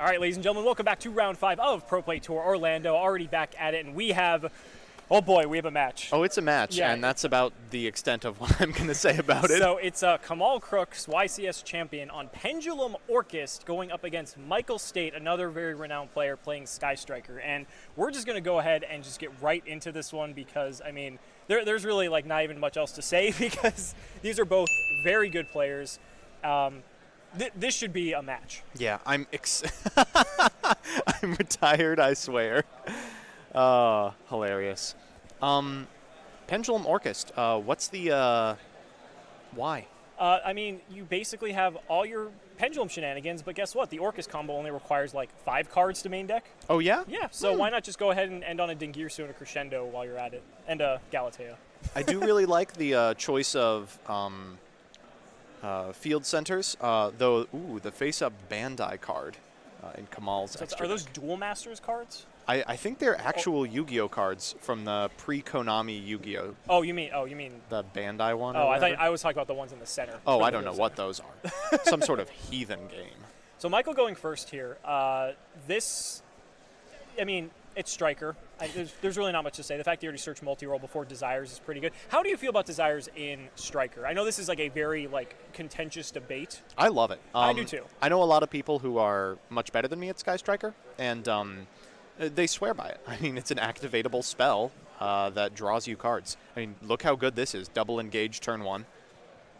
All right, ladies and gentlemen, welcome back to round 5 of Pro Play Tour Orlando. Already back at it, and we have, oh boy, we have a match. Oh, it's a match, and that's about the extent of what I'm going to say about it. So it's Kamal Crooks, YCS champion, on Pendulum Orcust, going up against Michael State, another very renowned player playing Sky Striker. And we're just going to go ahead and just get right into this one because, I mean, there's really like not even much else to say because these are both very good players. This should be a match. Yeah, I'm I'm retired, I swear. Hilarious. Pendulum Orcust, what's the, why? I mean, you basically have all your Pendulum shenanigans, but guess what? The Orcust combo only requires like 5 cards to main deck. Oh, yeah? Yeah, so why not just go ahead and end on a Dingirsu and a Crescendo while you're at it, and a Galatea. I do really like the choice of field centers, though, the face-up Bandai card in Kamal's extra Are those deck. Duel Masters cards? I think they're actual YuGiOh cards from the pre-Konami YuGiOh. Oh, you mean The Bandai one? Oh, I was talking about the ones in the center. Oh, I don't know what those are. Some sort of heathen game. So Michael going first here. This, I mean, it's Striker. There's really not much to say. The fact that you already searched multi-role before Desires is pretty good. How do you feel about Desires in Striker? I know this is like a very contentious debate. I love it. I do too. I know a lot of people who are much better than me at Sky Striker, and they swear by it. I mean, it's an activatable spell that draws you cards. I mean, look how good this is. Double engage turn 1.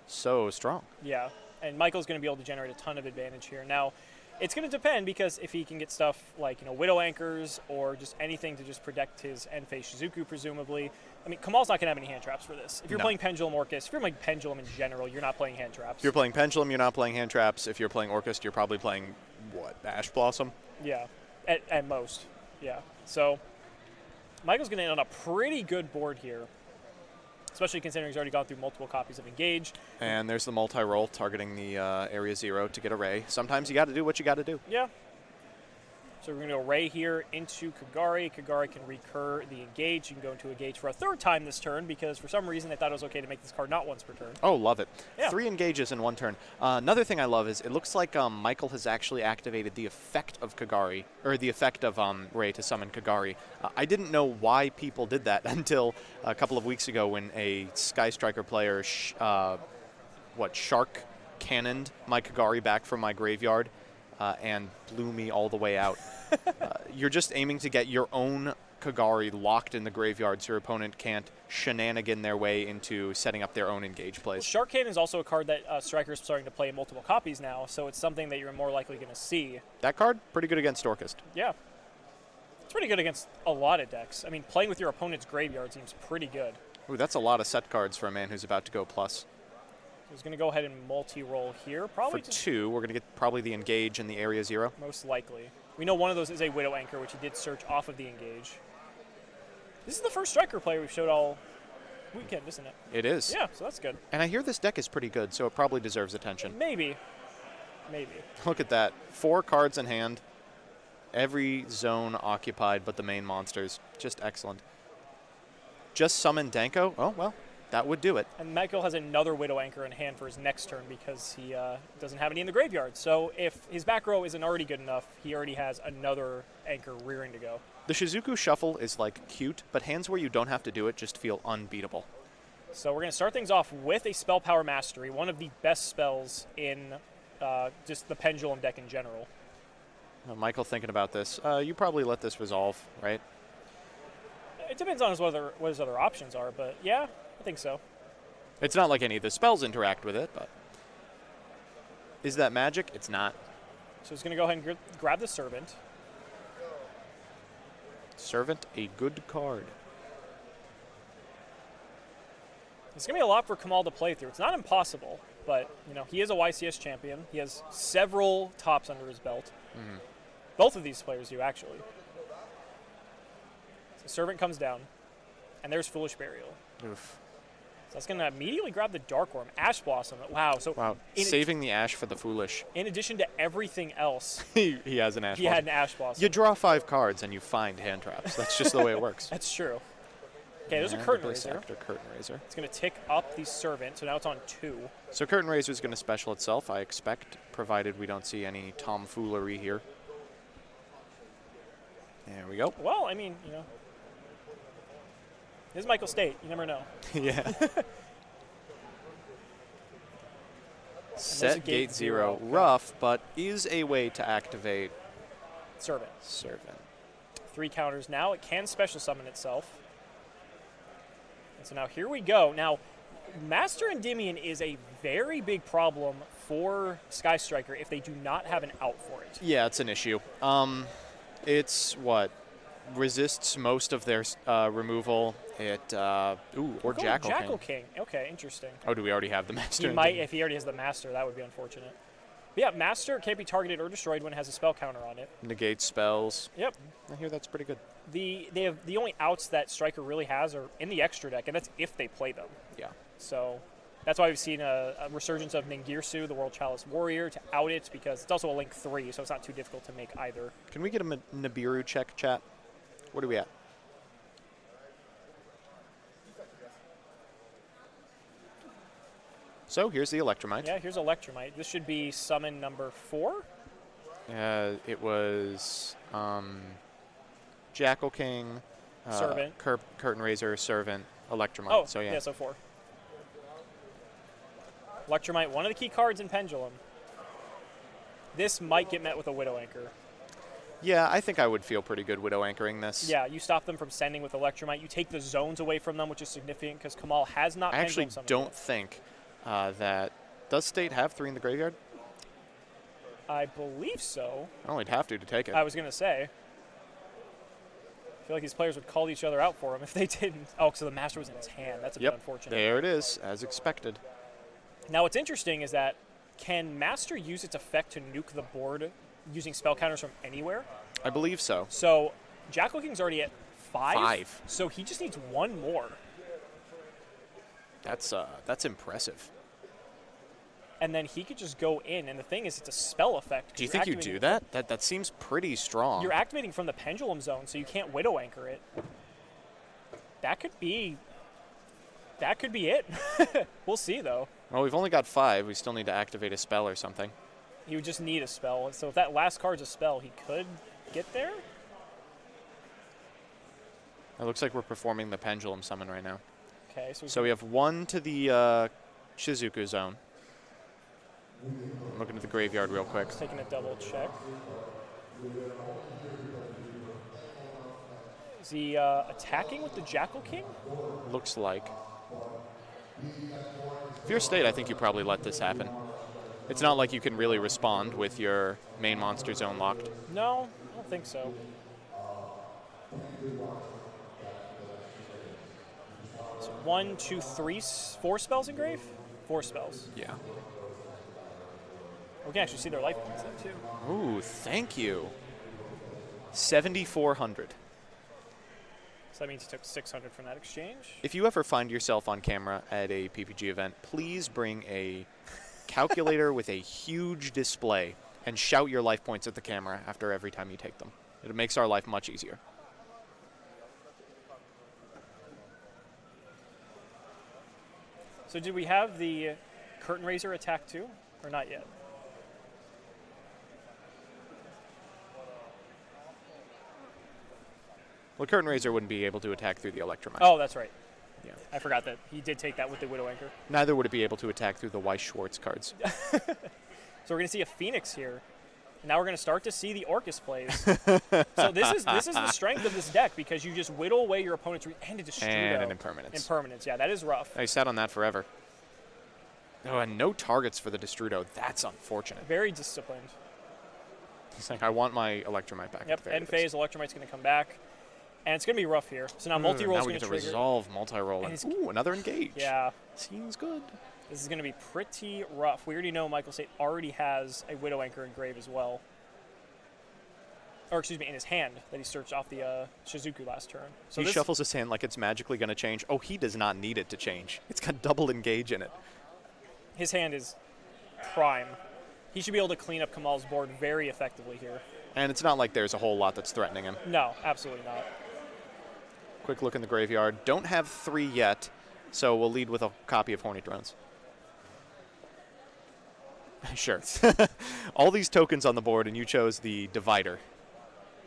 So strong. Yeah, and Michael's going to be able to generate a ton of advantage here. Now, it's going to depend because if he can get stuff like, Widow Anchors or just anything to just protect his end phase Shizuku, presumably. I mean, Kamal's not going to have any hand traps for this. If you're playing Pendulum Orcust, if you're playing Pendulum in general, you're not playing hand traps. If you're playing Pendulum, you're not playing hand traps. If you're playing Orcust, you're probably playing, what, Ash Blossom? Yeah, at most. Yeah. So Michael's going to end on a pretty good board here, especially considering he's already gone through multiple copies of Engage. And there's the multi-roll targeting the Area 0 to get a Ray. Sometimes you got to do what you got to do. Yeah. So we're going to go Ray here into Kagari. Kagari can recur the Engage. You can go into Engage for a 3rd time this turn because for some reason they thought it was okay to make this card not once per turn. Oh, love it. Yeah. 3 engages in 1 turn. Another thing I love is it looks like Michael has actually activated the effect of Kagari, or the effect of Ray to summon Kagari. I didn't know why people did that until a couple of weeks ago when a Sky Striker player, Shark cannoned my Kagari back from my graveyard and blew me all the way out. You're just aiming to get your own Kagari locked in the graveyard so your opponent can't shenanigan their way into setting up their own engage plays. Well, Shark Cannon is also a card that Striker is starting to play in multiple copies now, so it's something that you're more likely going to see. That card, pretty good against Orcust. Yeah. It's pretty good against a lot of decks. I mean, playing with your opponent's graveyard seems pretty good. Ooh, that's a lot of set cards for a man who's about to go plus. He's going to go ahead and multi-roll here. Probably for 2, we're going to get probably the Engage and the Area 0. Most likely. We know one of those is a Widow Anchor, which he did search off of the Engage. This is the first Striker player we've showed all weekend, isn't it? It is. Yeah, so that's good. And I hear this deck is pretty good, so it probably deserves attention. Maybe. Look at that. 4 cards in hand. Every zone occupied but the main monsters. Just excellent. Just summon Danko? Oh, well, that would do it. And Michael has another Widow Anchor in hand for his next turn because he doesn't have any in the graveyard. So if his back row isn't already good enough, he already has another Anchor rearing to go. The Shizuku Shuffle is cute, but hands where you don't have to do it just feel unbeatable. So we're going to start things off with a Spell Power Mastery, one of the best spells in just the Pendulum deck in general. Michael thinking about this. You probably let this resolve, right? It depends on what his other options are, but yeah, I think so. It's not like any of the spells interact with it, but... Is that magic? It's not. So he's going to go ahead and grab the Servant. Servant, a good card. It's going to be a lot for Kamal to play through. It's not impossible, but he is a YCS champion. He has several tops under his belt. Mm-hmm. Both of these players do, actually. So Servant comes down, and there's Foolish Burial. Oof. So that's going to immediately grab the Dark Worm. Ash Blossom. Wow. So wow. Saving the Ash for the Foolish. In addition to everything else. he has an Ash Blossom. He had an Ash Blossom. You draw 5 cards and you find hand traps. That's just the way it works. That's true. Okay, there's a Curtain Raiser. After Curtain Raiser. It's going to tick up the Servant, so now it's on 2. So Curtain Raiser is going to special itself, I expect, provided we don't see any tomfoolery here. There we go. Well, I mean, this is Michael State. You never know. Yeah. Set gate 0. Okay. Rough, but is a way to activate Servant. Servant. 3 counters now. It can special summon itself. And so now here we go. Now, Master Endymion is a very big problem for Sky Striker if they do not have an out for it. Yeah, it's an issue. It's what? Resists most of their removal. Or Jackal King. Jackal King. Okay, interesting. Oh, do we already have the Master? He might, if he already has the Master, that would be unfortunate. But yeah, Master can't be targeted or destroyed when it has a spell counter on it. Negate spells. Yep. I hear that's pretty good. The only outs that Striker really has are in the extra deck, and that's if they play them. Yeah. So that's why we've seen a resurgence of Ningirsu, the World Chalice Warrior, to out it, because it's also a Link 3, so it's not too difficult to make either. Can we get a Nibiru check, chat? What are we at? So here's the Electromite. Yeah, here's Electromite. This should be summon number 4. It was Jackal King, Servant. Curtain Raiser, Servant, Electromite. Oh, so yeah. So 4. Electromite, one of the key cards in Pendulum. This might get met with a Widow Anchor. Yeah, I think I would feel pretty good Widow Anchoring this. Yeah, you stop them from sending with Electromite. You take the zones away from them, which is significant because Kamal has not. I actually Pendulum summoned don't yet. think that. Does State have 3 in the graveyard? I believe so. I only have to take it. I was going to say. I feel like these players would call each other out for him if they didn't. Oh, so the Master was in his hand. That's a bit unfortunate. There it is, as expected. Now, what's interesting is that can Master use its effect to nuke the board using spell counters from anywhere? I believe so. So Jackal King's already at 5. 5. So he just needs 1 more. That's impressive. And then he could just go in. And the thing is, it's a spell effect. Do you think you do that? That seems pretty strong. You're activating from the Pendulum zone, so you can't Widow Anchor it. That could be it. We'll see, though. Well, we've only got 5. We still need to activate a spell or something. He would just need a spell. So if that last card's a spell, he could get there. It looks like we're performing the Pendulum summon right now. Okay. So we have 1 to the Shizuku zone. I'm looking at the graveyard real quick. Taking a double check. Is he attacking with the Jackal King? Looks like. If you're State, I think you probably let this happen. It's not like you can really respond with your main monster zone locked. No, I don't think so. So 1, 2, 3, 4 spells in grave? 4 spells. Yeah. We can actually see their life points then, too. Ooh, thank you. 7,400. So that means he took 600 from that exchange. If you ever find yourself on camera at a PPG event, please bring a calculator with a huge display and shout your life points at the camera after every time you take them. It makes our life much easier. So did we have the Curtain Raiser attack too, or not yet? Well, Curtain Raiser wouldn't be able to attack through the Electromite. Oh, that's right. Yeah. I forgot that he did take that with the Widow Anchor. Neither would it be able to attack through the Weiss Schwartz cards. So we're going to see a Phoenix here. Now we're going to start to see the Orcust plays. So this is the strength of this deck, because you just whittle away your opponent's and a Destrudo. And an Impermanence. Impermanence, yeah, that is rough. I sat on that forever. Oh, and no targets for the Destrudo. That's unfortunate. Very disciplined. He's like, I want my Electromite back. Yep, end phase, Electromite's going to come back. And it's going to be rough here. So now multi-roll is going to trigger. Now we get to resolve multi-roll. Ooh, another engage. Yeah. Seems good. This is going to be pretty rough. We already know Michael State already has a Widow Anchor in grave as well. Or, excuse me, in his hand that he searched off the Shizuku last turn. So he shuffles his hand like it's magically going to change. Oh, he does not need it to change. It's got double engage in it. His hand is prime. He should be able to clean up Kamal's board very effectively here. And it's not like there's a whole lot that's threatening him. No, absolutely not. Quick look in the graveyard. Don't have 3 yet, so we'll lead with a copy of Horny Drones. Sure. All these tokens on the board, and you chose the Divider.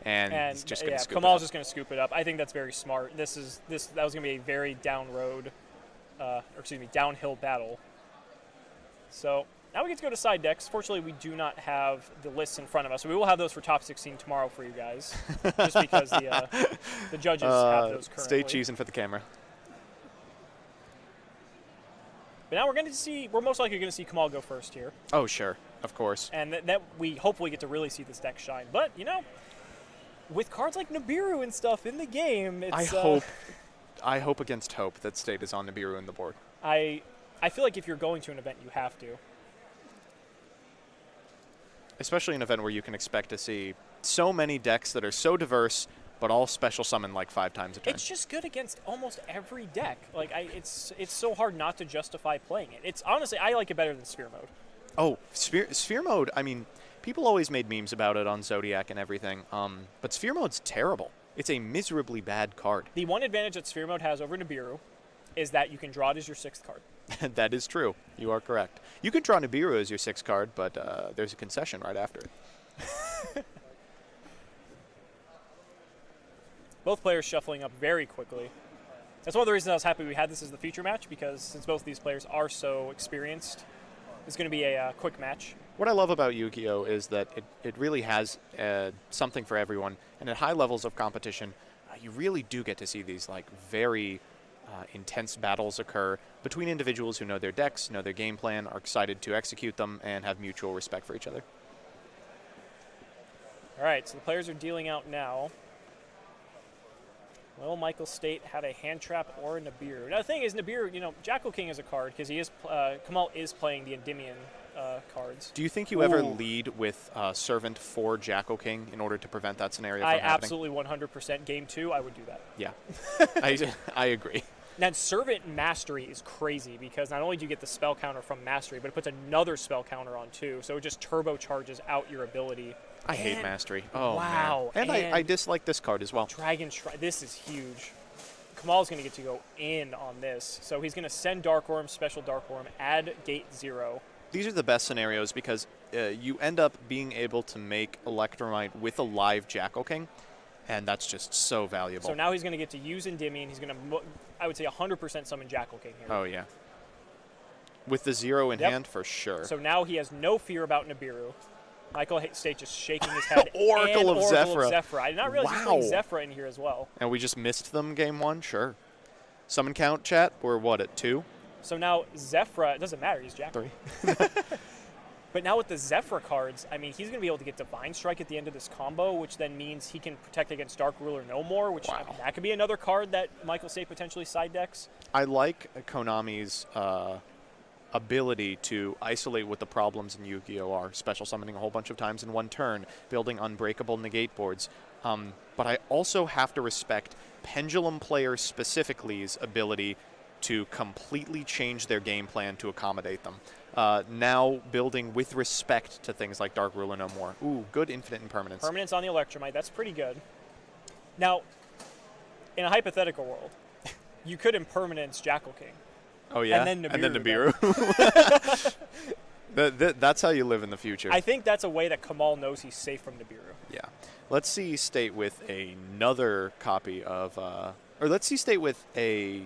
and he's just going to scoop Kamal's it up. just going to scoop it up. I think that's very smart. That was going to be a very downhill battle. So now we get to go to side decks. Fortunately, we do not have the lists in front of us. So we will have those for top 16 tomorrow for you guys, just because the judges have those currently. Stay cheesing for the camera. But now we're most likely going to see Kamal go first here. Oh, sure. Of course. And that we hopefully get to really see this deck shine. But, with cards like Nibiru and stuff in the game, it's... I hope against hope that State is on Nibiru in the board. I feel like if you're going to an event, you have to. Especially an event where you can expect to see so many decks that are so diverse, but all special summon like 5 times a turn. It's just good against almost every deck. It's so hard not to justify playing it. It's honestly, I like it better than Sphere Mode. Oh, Sphere Mode, I mean, people always made memes about it on Zodiac and everything, but Sphere Mode's terrible. It's a miserably bad card. The one advantage that Sphere Mode has over Nibiru is that you can draw it as your 6th card. That is true. You are correct. You can draw Nibiru as your 6th card, but there's a concession right after it. Both players shuffling up very quickly. That's one of the reasons I was happy we had this as the feature match, because since both of these players are so experienced, it's going to be a quick match. What I love about YuGiOh is that it really has something for everyone, and at high levels of competition, you really do get to see these very intense battles occur between individuals who know their decks, know their game plan, are excited to execute them, and have mutual respect for each other. All right, so the players are dealing out now. Will Michael State have a hand trap or a Nibiru? Now the thing is, Nibiru, Jackal King is a card because Kamal is playing the Endymion cards. Do you think you ever lead with Servant for Jackal King in order to prevent that scenario from happening? Absolutely 100%. Game 2, I would do that. Yeah, I agree. Now, Servant Mastery is crazy because not only do you get the spell counter from Mastery, but it puts another spell counter on too, so it just turbocharges out your ability. I hate Mastery. Oh, wow. Man. And I dislike this card as well. Dragon Strike. This is huge. Kamal's going to get to go in on this. So he's going to send Dark Worm, special Dark Worm, add Gate 0. These are the best scenarios because you end up being able to make Electromite with a live Jackal King, and that's just so valuable. So now he's going to get to use Endymion. He's going to, I would say, 100% summon Jackal King here. Oh, yeah. With the 0 in hand, for sure. So now he has no fear about Nibiru. Michael State just shaking his head. Oracle of Zephyra. I did not realize he's playing Zephyra in here as well. And we just missed them game 1? Sure. Summon count, chat? We're what, at 2? So now Zephyra, it doesn't matter, he's Jackal. 3. But now with the Zephyra cards, I mean, he's going to be able to get Divine Strike at the end of this combo, which then means he can protect against Dark Ruler no more, which I mean, that could be another card that Michael State potentially side decks. I like Konami's ability to isolate what the problems in YuGiOh are, special summoning a whole bunch of times in one turn, building unbreakable negate boards. But I also have to respect Pendulum players specifically's ability to completely change their game plan to accommodate them. Now building with respect to things like Dark Ruler no more. Ooh, good infinite impermanence. Permanence on the Electromite, that's pretty good. Now, in a hypothetical world, you could impermanence Jackal King. Oh, yeah? And then Nibiru. That's how you live in the future. I think that's a way that Kamal knows he's safe from Nibiru. Yeah. Let's see State with another copy of... or let's see State with a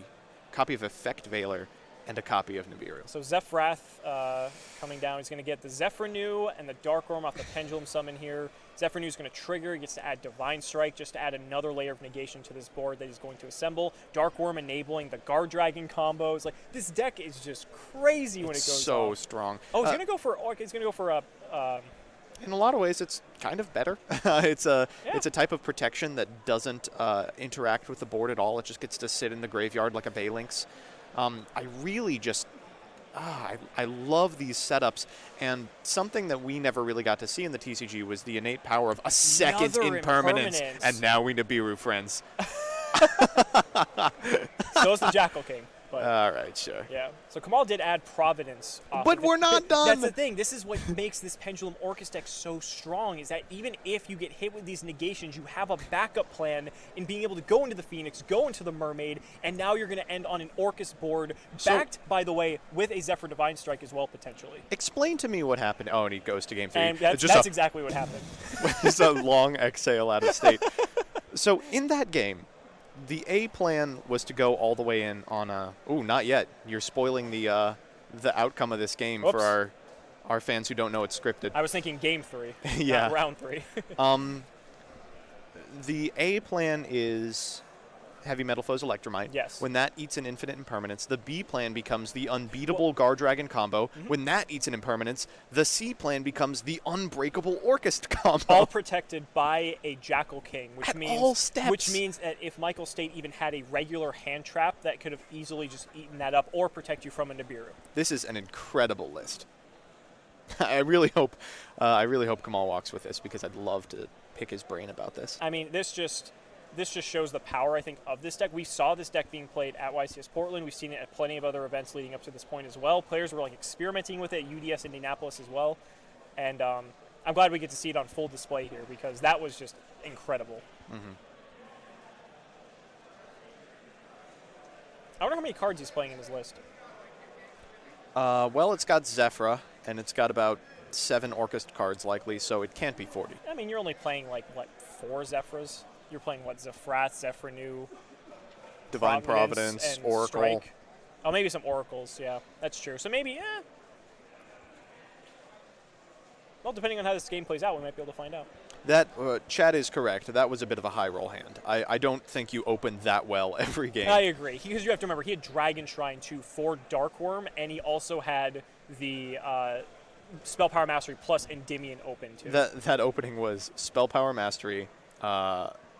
copy of Effect Veiler and a copy of Nibiru. So Zephyrath coming down. He's going to get the Zephyrenew and the Dark Worm off the Pendulum summon here. Zephyrenew is going to trigger. He gets to add Divine Strike just to add another layer of negation to this board that he's going to assemble. Dark Worm enabling the Guardragon combos. Like, this deck is just crazy when it goes so off. strong. Oh, he's going to go for in a lot of ways, it's kind of better. It's a type of protection that doesn't interact with the board at all. It just gets to sit in the graveyard like a Phalanx. I really just, I love these setups, and something that we never really got to see in the TCG was the innate power of a second impermanence, and now we Nibiru friends. So is the Jackal King. But All right, sure. yeah. So Kamal did add Providence. But we're not done. That's the thing. This is what makes this Pendulum Orcust deck so strong, is that even if you get hit with these negations, you have a backup plan in being able to go into the Phoenix, go into the Mermaid, and now you're going to end on an Orcust board, backed, by the way, with a Zephyr Divine Strike as well, potentially. Explain to me what happened. Oh, and he goes to game 3. And that's exactly what happened. It's a long exhale out of state. So in that game, the A plan was to go all the way in on a... Ooh, not yet. You're spoiling the outcome of this game for our fans who don't know it's scripted. I was thinking game 3, yeah. not round 3. The A plan is Heavy Metal Foe's Electromite. Yes. When that eats an infinite impermanence, the B plan becomes the unbeatable Guardragon combo. When that eats an impermanence, the C plan becomes the unbreakable Orcust combo. All protected by a Jackal King, which At means all steps. Which means that if Michael State even had a regular hand trap, that could have easily just eaten that up or protect you from a Nibiru. This is an incredible list. I really hope Kamal walks with this, because I'd love to pick his brain about this. I mean, this just shows the power, I think, of this deck. We saw this deck being played at YCS Portland. We've seen it at plenty of other events leading up to this point as well. Players were like experimenting with it at UDS Indianapolis as well. And I'm glad we get to see it on full display here, because that was just incredible. I wonder how many cards he's playing in his list. Well, it's got Zephyra, and it's got about 7 Orcust cards likely, so it can't be 40. I mean, you're only playing like, what, 4 Zephyrs? You're playing, what, Zephrath, Zephranu, Divine Providence, and Oracle. Strike. Oh, maybe some Oracles, yeah. That's true. So maybe, well, depending on how this game plays out, we might be able to find out. That, Chad is correct. That was a bit of a high roll hand. I don't think you opened that well every game. I agree. Because you have to remember, he had Dragon Shrine, too, for Dark Worm, and he also had the Spell Power Mastery plus Endymion open, too. That opening was Spell Power Mastery,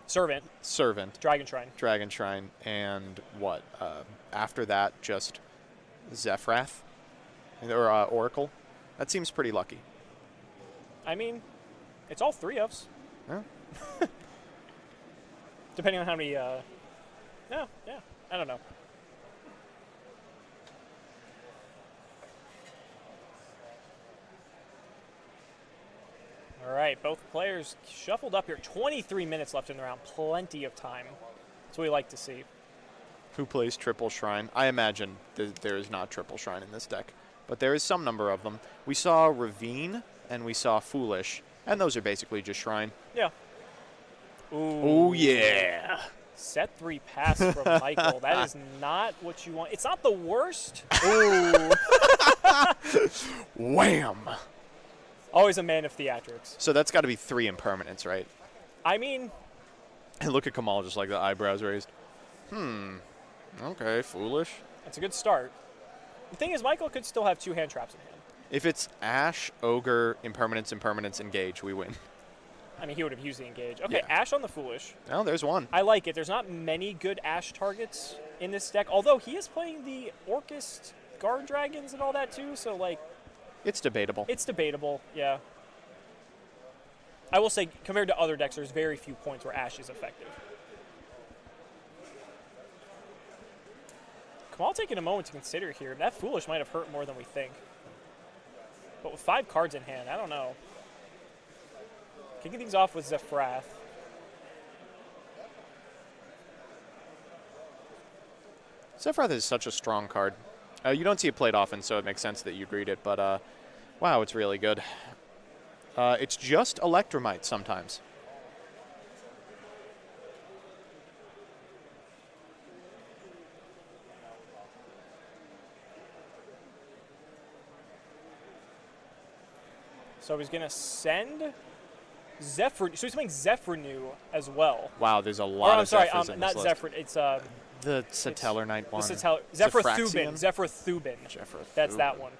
Servant, Dragon Shrine, and what? After that, just Zephrath? Or Oracle? That seems pretty lucky. I mean, it's all 3 ofs. Yeah. Depending on how many, yeah, I don't know. All right, both players shuffled up here. 23 minutes left in the round. Plenty of time. That's what we like to see. Who plays Triple Shrine? I imagine there is not Triple Shrine in this deck, but there is some number of them. We saw Ravine, and we saw Foolish, and those are basically just Shrine. Yeah. Ooh. Oh, yeah. Set 3 pass from Michael. That is not what you want. It's not the worst. Ooh. Wham! Always a man of theatrics. So that's got to be 3 impermanents, right? I mean... And look at Kamal, just like the eyebrows raised. Okay, Foolish. That's a good start. The thing is, Michael could still have 2 hand traps in hand. If it's Ash, Ogre, Impermanence, Engage, we win. I mean, he would have used the Engage. Okay, Yeah. Ash on the Foolish. Oh, there's one. I like it. There's not many good Ash targets in this deck, although he is playing the Orcust Guard Dragons and all that too, so, like... It's debatable. It's debatable, yeah. I will say, compared to other decks, there's very few points where Ash is effective. Kamal taking a moment to consider here. That Foolish might have hurt more than we think. But with 5 cards in hand, I don't know. Kicking things off with Zephrath. Zephrath is such a strong card. You don't see it played often, so it makes sense that you'd read it, but wow, it's really good. It's just Electromite sometimes. So he's going to send Zephyr. So he's playing Zephranu as well. Wow, there's a lot of Zephyrs in not this Zephyr. list. It's the Satellar Knight one. Zephyr-Thubin. Zephyr-Thubin. That's that one.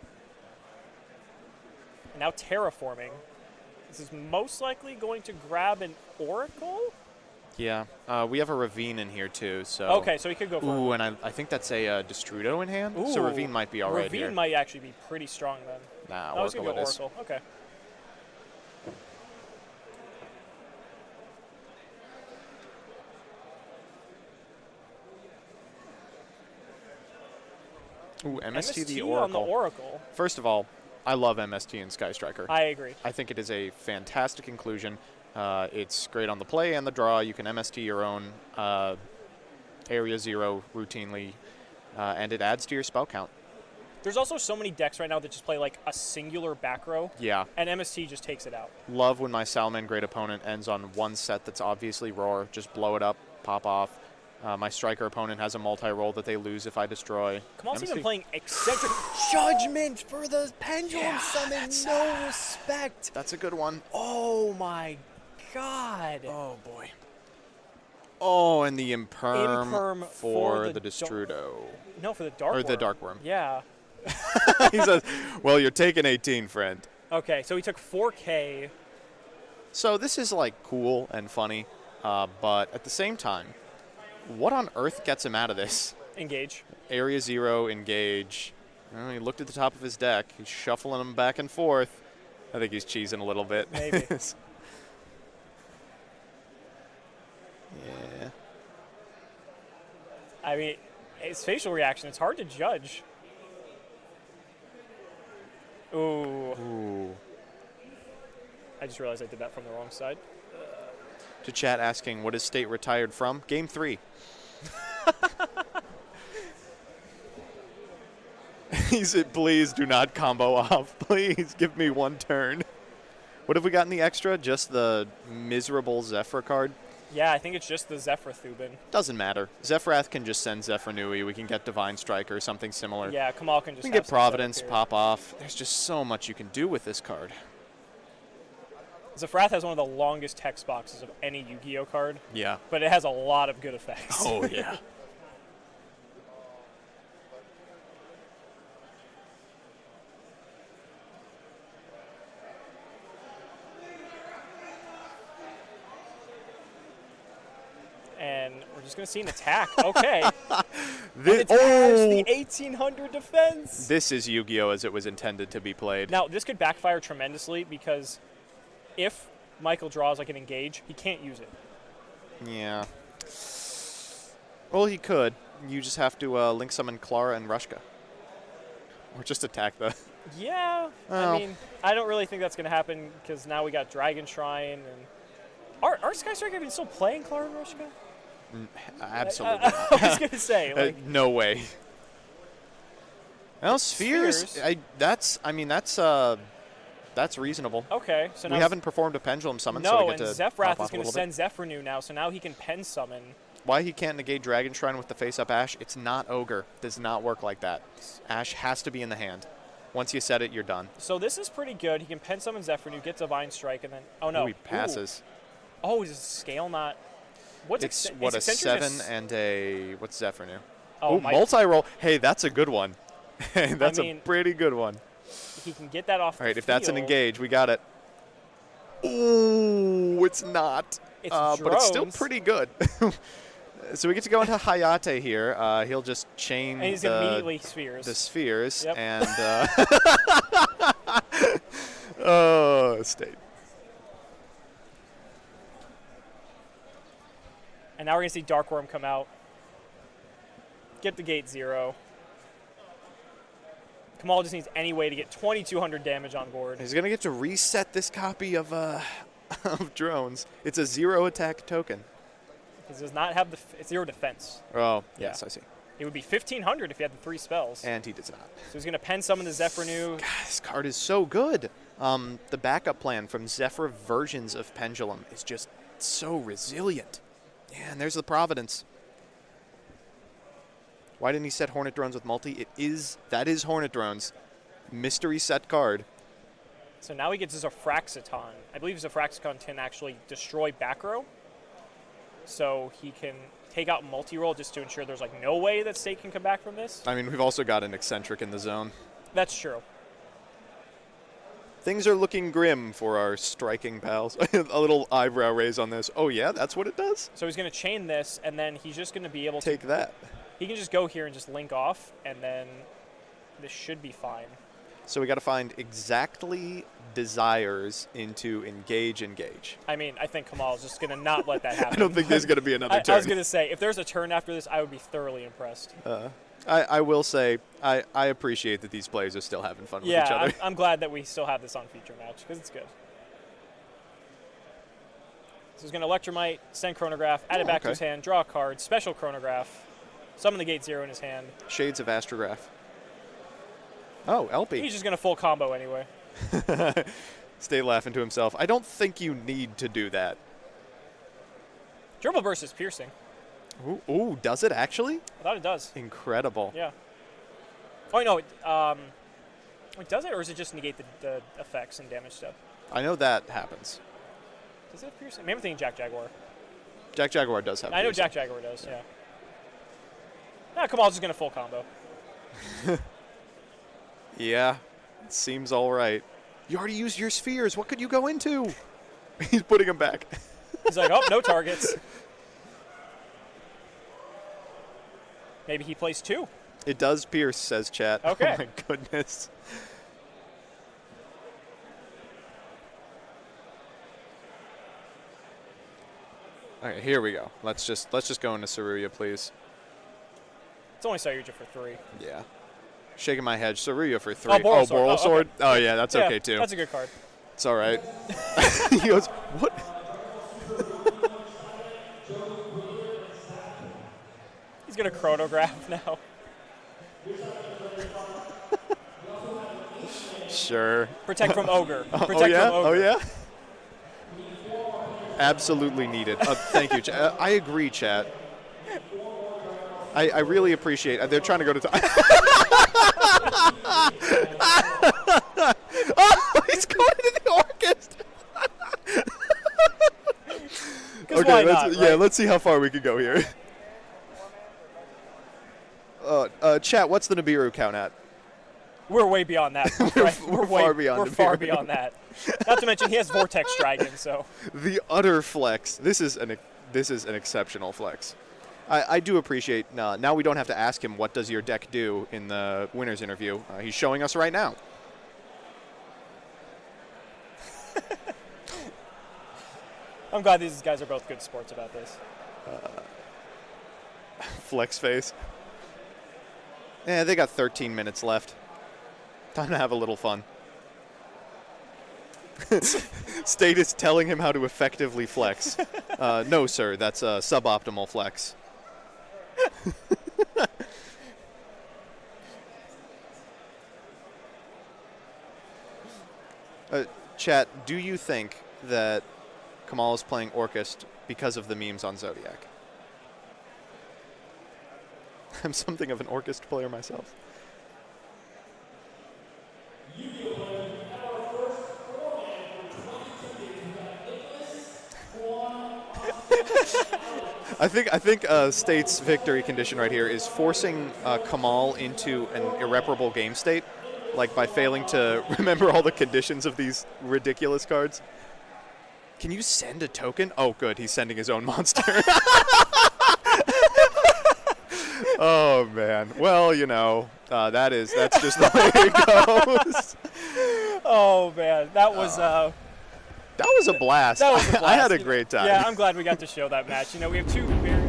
And now Terraforming. This is most likely going to grab an Oracle? Yeah. We have a Ravine in here, too, so... Okay, so he could go for Ooh, and I think that's a Destrudo in hand, Ooh, so Ravine might be all right Ravine here. might actually be pretty strong then. Nah, I was going to Oracle go it is. Oracle. Okay. Ooh, MST the on the Oracle. Oracle. First of all, I love MST in Sky Striker. I agree. I think it is a fantastic inclusion. It's great on the play and the draw. You can MST your own Area 0 routinely, and it adds to your spell count. There's also so many decks right now that just play like a singular back row. Yeah. And MST just takes it out. Love when my Salman Great Opponent ends on one set that's obviously Roar. Just blow it up, pop off. My Striker opponent has a multi-roll that they lose if I destroy. Kamal's even playing Eccentric Judgment for the Pendulum Summon. No respect. That's a good one. Oh my god. Oh boy. Oh, and the Imperm for the Destrudo. No, for the Dark Or Worm. the Dark Worm. Yeah. He says, well, you're taking 18, friend. Okay, so he took 4K. So this is like cool and funny, but at the same time, what on earth gets him out of this? Engage. Area 0, engage. Well, he looked at the top of his deck. He's shuffling them back and forth. I think he's cheesing a little bit. Maybe. Yeah. I mean, his facial reaction, it's hard to judge. Ooh. Ooh. I just realized I did that from the wrong side. To chat asking, what is State retired from? Game 3. He said, please do not combo off. Please give me one turn. What have we got in the extra? Just the miserable Zephyr card? Yeah, I think it's just the Zephyr Thubin. Doesn't matter. Zephyrath can just send Zephyr Nui. We can get Divine Strike or something similar. Yeah, Kamal can just We can have get some Providence, setup here. pop off. There's just so much you can do with this card. Zephyrath has one of the longest text boxes of any Yu-Gi-Oh card, Yeah. but it has a lot of good effects. Oh, yeah. And we're just going to see an attack. Okay. This, It's the 1800 defense. This is Yu-Gi-Oh! As it was intended to be played. Now, this could backfire tremendously because if Michael draws like an engage, he can't use it. Yeah. Well, he could. You just have to link summon Clara and Rushka. Or just attack the... Yeah, Well. I mean, I don't really think that's going to happen because now we got Dragon Shrine and... Are Sky Striker even still playing Clara and Rushka? Absolutely. I was going to say, like... no way. Well, Spheres. That's reasonable. Okay, so now... We haven't performed a Pendulum summon, so No, we and get to Zephyrath pop off is a going to little send Zephyr now, so now he can pen summon. Why he can't negate Dragon Shrine with the face-up Ash? It's not Ogre. Does not work like that. Ash has to be in the hand. Once you set it, you're done. So this is pretty good. He can pen summon Zephyr, get Divine Strike, and then... Oh, no. Ooh, he passes. Ooh. Oh, is his scale not... It's what, a 7 and a... What's Zephyr new? Oh, Ooh, multi-roll. Hey, that's a good one. That's a pretty good one. He can get that off All right, the if that's an field. engage, we got it. Ooh, it's not. It's but it's still drones. pretty good. So we get to go into Hayate here. He'll just chain And he's going to immediately Spheres. the spheres. Yep. And... oh, State. And now we're going to see Dark Worm come out. Get the gate 0. Kamal just needs any way to get 2,200 damage on board. He's going to get to reset this copy of of drones. It's a 0 attack token. He does not have the it's 0 defense. Oh, Yeah. yes, I see. It would be 1,500 if he had the 3 spells. And he does not. So he's going to pen summon the Zephyr New. God, this card is so good. The backup plan from Zephyr versions of Pendulum is just so resilient. Yeah, and there's the Providence. Why didn't he set Hornet Drones with multi? That is Hornet Drones. Mystery set card. So now he gets his Aphraxiton. I believe his Aphraxiton can actually destroy back row. So he can take out multi-roll just to ensure there's like no way that State can come back from this. I mean, we've also got an Eccentric in the zone. That's true. Things are looking grim for our striking pals. A little eyebrow raise on this. Oh, yeah? That's what it does? So he's going to chain this, and then he's just going to be able to... Take that. He can just go here and just link off, and then this should be fine. So we got to find exactly desires into engage. I mean, I think Kamal's just going to not let that happen. I don't think there's going to be another turn. I was going to say, if there's a turn after this, I would be thoroughly impressed. I will say, I appreciate that these players are still having fun with each other. Yeah, I'm glad that we still have this on feature match because it's good. So he's going to Electromite, send Chronograph, add it back to his hand, draw a card, special Chronograph, summon the Gate 0 in his hand. Shades of Astrograph. Oh, LP. He's just going to full combo anyway. Stay laughing to himself. I don't think you need to do that. Dribble Burst is piercing. Ooh, does it actually? I thought it does. Incredible. Yeah. Oh, no. Wait, does it, or is it just negate the effects and damage stuff? I know that happens. Does it have piercing? Maybe I'm thinking Jack Jaguar. Jack Jaguar does have I know piercing. Jack Jaguar does, yeah. Nah, Kamal's just going to full combo. Yeah, seems all right. You already used your spheres. What could you go into? He's putting them back. He's like, oh, no targets. Maybe he plays 2. It does pierce, says chat. Okay. Oh my goodness. Okay, here we go. Let's just go into Saruya, please. It's only Sayuja for 3. Yeah. Shaking my head. Saruya for 3. Oh, Boral Sword. Boral Oh, Sword? okay. Oh, yeah, that's okay, too. That's a good card. It's all right. He goes, what? He's going to Chronograph now. Sure. Protect from Ogre. Protect Oh, yeah? from Ogre. Oh, yeah? Absolutely needed. Thank you. I agree, chat. I really appreciate it. They're trying to go to time. Oh, he's going to the Orcust. Okay, why not, yeah, right? let's see how far we can go here. Chat, what's the Nibiru count at? We're way beyond that. Right? We're far beyond We're Nibiru. far beyond that. Not to mention he has Vortex Dragon, so. The utter flex. This is an exceptional flex. I do appreciate. Now we don't have to ask him what does your deck do in the winner's interview. He's showing us right now. I'm glad these guys are both good sports about this. Flex face. Yeah, they got 13 minutes left. Time to have a little fun. State is telling him how to effectively flex. No, sir, that's a suboptimal flex. Chat, do you think that Kamal is playing Orcust because of the memes on Zodiac? I'm something of an Orcust player myself. I think State's victory condition right here is forcing Kamal into an irreparable game state, like by failing to remember all the conditions of these ridiculous cards. Can you send a token? Oh, good. He's sending his own monster. Oh, man. Well, you know, that's just the way it goes. Oh, man. That was That was a blast. that was a blast. I had a great time. Yeah, I'm glad we got to show that match. You know, we have two very